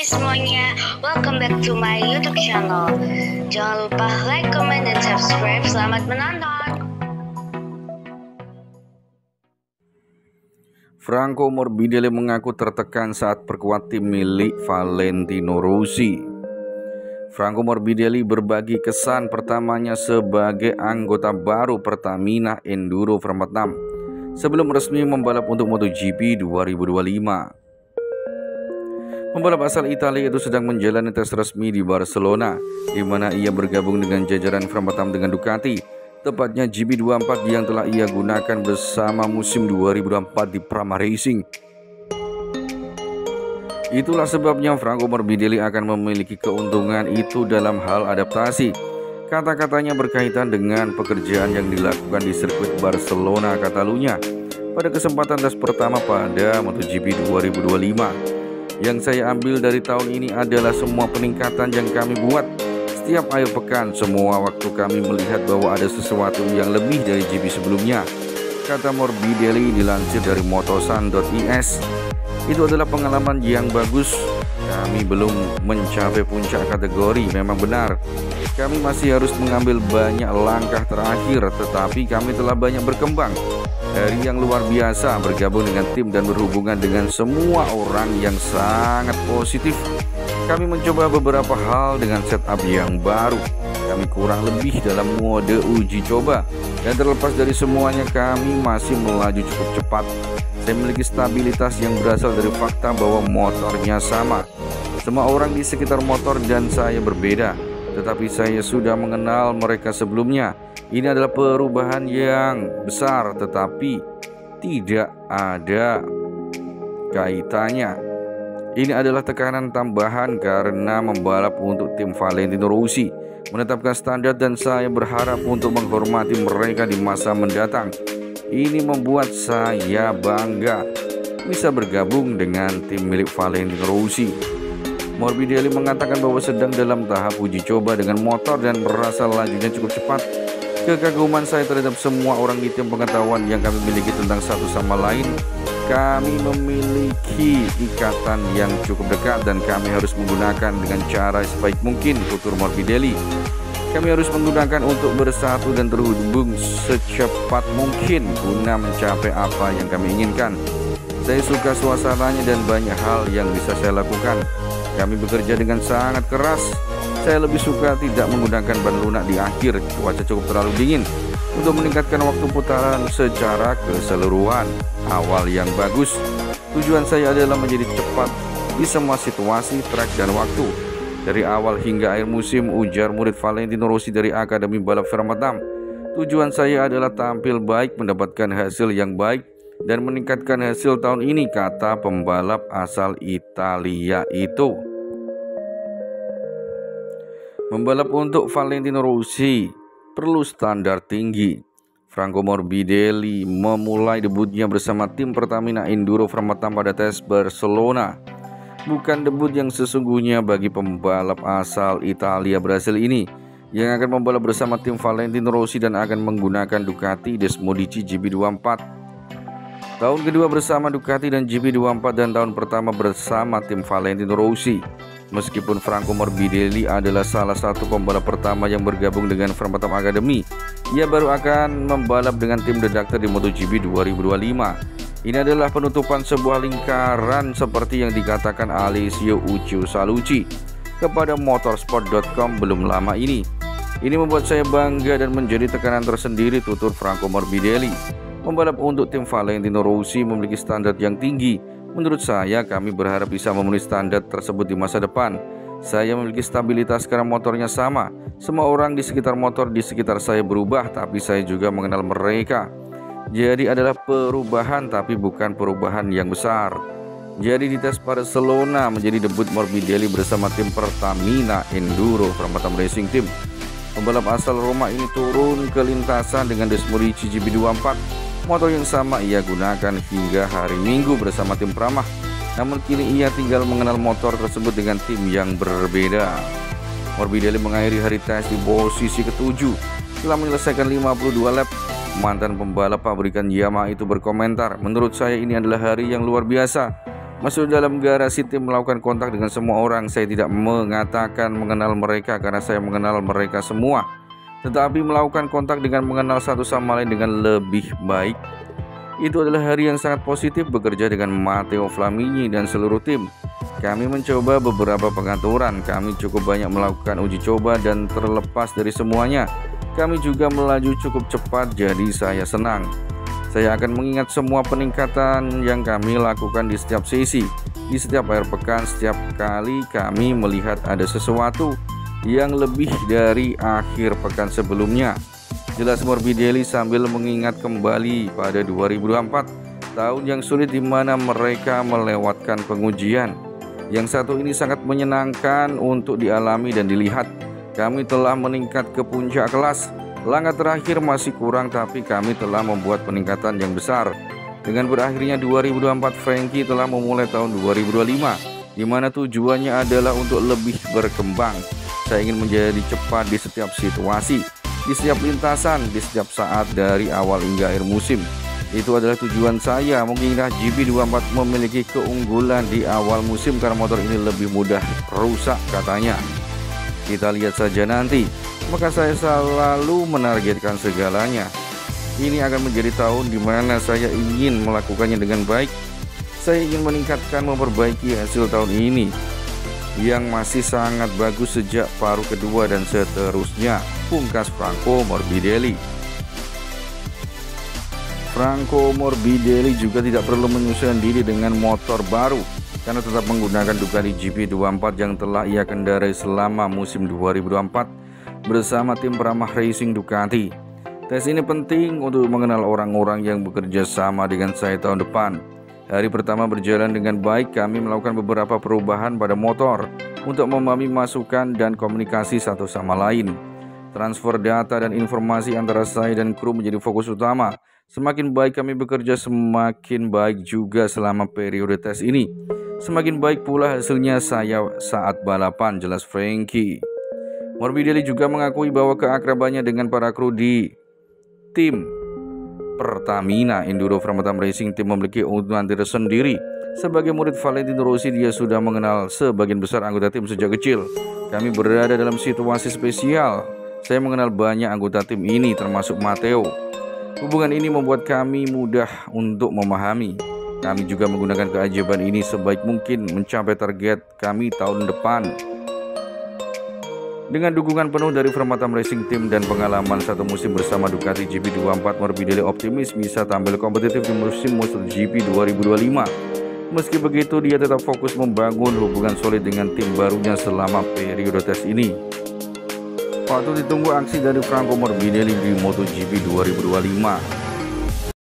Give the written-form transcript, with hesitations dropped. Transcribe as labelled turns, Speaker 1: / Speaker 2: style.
Speaker 1: semuanya, welcome back to my YouTube channel. Jangan lupa like, comment, dan subscribe. Selamat menonton.
Speaker 2: Franco Morbidelli mengaku tertekan saat perkuat tim milik Valentino Rossi. Franco Morbidelli berbagi kesan pertamanya sebagai anggota baru Pertamina Enduro Format 6 sebelum resmi membalap untuk MotoGP 2025. Pembalap asal Italia itu sedang menjalani tes resmi di Barcelona, di mana ia bergabung dengan jajaran Format 6 dengan Ducati, tepatnya GP24 yang telah ia gunakan bersama musim 2024 di Prama Racing. Itulah sebabnya Franco Morbidelli akan memiliki keuntungan itu dalam hal adaptasi. Kata-katanya berkaitan dengan pekerjaan yang dilakukan di sirkuit Barcelona, Catalunya pada kesempatan tes pertama pada MotoGP 2025. Yang saya ambil dari tahun ini adalah semua peningkatan yang kami buat. Setiap akhir pekan, semua waktu kami melihat bahwa ada sesuatu yang lebih dari GP sebelumnya, kata Morbidelli dilansir dari motosan.is. Itu adalah pengalaman yang bagus. Kami belum mencapai puncak kategori, memang benar. Kami masih harus mengambil banyak langkah terakhir, tetapi kami telah banyak berkembang. Dari yang luar biasa bergabung dengan tim dan berhubungan dengan semua orang yang sangat positif. Kami mencoba beberapa hal dengan setup yang baru. Kami kurang lebih dalam mode uji coba. Dan terlepas dari semuanya, kami masih melaju cukup cepat. Saya memiliki stabilitas yang berasal dari fakta bahwa motornya sama. Semua orang di sekitar motor dan saya berbeda, tetapi saya sudah mengenal mereka sebelumnya. Ini adalah perubahan yang besar, tetapi tidak ada kaitannya. Ini adalah tekanan tambahan karena membalap untuk tim Valentino Rossi menetapkan standar, dan saya berharap untuk menghormati mereka di masa mendatang. Ini membuat saya bangga bisa bergabung dengan tim milik Valentino Rossi. Morbidelli mengatakan bahwa sedang dalam tahap uji coba dengan motor dan merasa lajunya cukup cepat. Kekaguman saya terhadap semua orang di tim, pengetahuan yang kami miliki tentang satu sama lain. Kami memiliki ikatan yang cukup dekat dan kami harus menggunakan dengan cara sebaik mungkin, tutur Morbidelli. Kami harus menggunakan untuk bersatu dan terhubung secepat mungkin guna mencapai apa yang kami inginkan. Saya suka suasananya dan banyak hal yang bisa saya lakukan. Kami bekerja dengan sangat keras. Saya lebih suka tidak menggunakan ban lunak di akhir, cuaca cukup terlalu dingin, untuk meningkatkan waktu putaran secara keseluruhan. Awal yang bagus. Tujuan saya adalah menjadi cepat di semua situasi, trek, dan waktu. Dari awal hingga akhir musim, ujar murid Valentino Rossi dari Akademi Balap Format 6. Tujuan saya adalah tampil baik, mendapatkan hasil yang baik, dan meningkatkan hasil tahun ini, kata pembalap asal Italia itu. Membalap untuk Valentino Rossi perlu standar tinggi. Franco Morbidelli memulai debutnya bersama tim Pertamina Enduro Format 6 pada tes Barcelona. Bukan debut yang sesungguhnya bagi pembalap asal Italia Brasil ini, yang akan membalap bersama tim Valentino Rossi dan akan menggunakan Ducati Desmodici GP24. Tahun kedua bersama Ducati dan GP24 dan tahun pertama bersama tim Valentino Rossi. Meskipun Franco Morbidelli adalah salah satu pembalap pertama yang bergabung dengan Format 6 Academy, ia baru akan membalap dengan tim The Doctor di MotoGP 2025. Ini adalah penutupan sebuah lingkaran seperti yang dikatakan Alessio Uccio Salucci kepada motorsport.com belum lama ini. Ini membuat saya bangga dan menjadi tekanan tersendiri, tutur Franco Morbidelli. Membalap untuk tim Valentino Rossi memiliki standar yang tinggi. Menurut saya, kami berharap bisa memenuhi standar tersebut di masa depan. Saya memiliki stabilitas karena motornya sama. Semua orang di sekitar motor di sekitar saya berubah, tapi saya juga mengenal mereka. Jadi adalah perubahan, tapi bukan perubahan yang besar. Jadi di tes Barcelona menjadi debut Morbidelli bersama tim Pertamina Enduro Format 6 Racing Team. Pembalap asal Roma ini turun ke lintasan dengan Desmodici GP24. Motor yang sama ia gunakan hingga hari Minggu bersama tim Prama. Namun kini ia tinggal mengenal motor tersebut dengan tim yang berbeda. Morbidelli mengakhiri hari tes di posisi ke-7 setelah menyelesaikan 52 lap. Mantan pembalap pabrikan Yamaha itu berkomentar, "Menurut saya ini adalah hari yang luar biasa. Masuk dalam garasi tim, melakukan kontak dengan semua orang. Saya tidak mengatakan mengenal mereka karena saya mengenal mereka semua, tetapi melakukan kontak dengan mengenal satu sama lain dengan lebih baik. Itu adalah hari yang sangat positif bekerja dengan Matteo Flamini dan seluruh tim. Kami mencoba beberapa pengaturan, kami cukup banyak melakukan uji coba, dan terlepas dari semuanya, kami juga melaju cukup cepat, jadi saya senang. Saya akan mengingat semua peningkatan yang kami lakukan di setiap sesi, di setiap akhir pekan. Setiap kali kami melihat ada sesuatu yang lebih dari akhir pekan sebelumnya, jelas Morbidelli sambil mengingat kembali pada 2024, tahun yang sulit di mana mereka melewatkan pengujian. Yang satu ini sangat menyenangkan untuk dialami dan dilihat. Kami telah meningkat ke puncak kelas. Langkah terakhir masih kurang, tapi kami telah membuat peningkatan yang besar. Dengan berakhirnya 2024, Frankie telah memulai tahun 2025, di mana tujuannya adalah untuk lebih berkembang. Saya ingin menjadi cepat di setiap situasi, di setiap lintasan, di setiap saat dari awal hingga akhir musim. Itu adalah tujuan saya. Mungkinkah GP24 memiliki keunggulan di awal musim karena motor ini lebih mudah rusak, katanya. Kita lihat saja nanti. Maka saya selalu menargetkan segalanya. Ini akan menjadi tahun di mana saya ingin melakukannya dengan baik. Saya ingin meningkatkan, memperbaiki hasil tahun ini yang masih sangat bagus sejak paruh kedua dan seterusnya, pungkas Franco Morbidelli. Franco Morbidelli juga tidak perlu menyesuaikan diri dengan motor baru karena tetap menggunakan Ducati GP24 yang telah ia kendarai selama musim 2024 bersama tim Pramac Racing Ducati. Tes ini penting untuk mengenal orang-orang yang bekerja sama dengan saya tahun depan. Hari pertama berjalan dengan baik. Kami melakukan beberapa perubahan pada motor untuk memahami masukan dan komunikasi satu sama lain. Transfer data dan informasi antara saya dan kru menjadi fokus utama. Semakin baik kami bekerja, semakin baik juga selama periode tes ini. Semakin baik pula hasilnya saya saat balapan, jelas Frankie. Morbidelli juga mengakui bahwa keakrabannya dengan para kru di tim Pertamina Enduro Framatome Racing Team memiliki keuntungan tersendiri. Sebagai murid Valentino Rossi, dia sudah mengenal sebagian besar anggota tim sejak kecil. Kami berada dalam situasi spesial. Saya mengenal banyak anggota tim ini, termasuk Matteo. Hubungan ini membuat kami mudah untuk memahami. Kami juga menggunakan keajaiban ini sebaik mungkin mencapai target kami tahun depan. Dengan dukungan penuh dari Framatome Racing Team dan pengalaman satu musim bersama Ducati GP24, Morbidelli optimis bisa tampil kompetitif di musim MotoGP 2025. Meski begitu, dia tetap fokus membangun hubungan solid dengan tim barunya selama periode tes ini. Patut ditunggu aksi dari Franco Morbidelli di MotoGP 2025.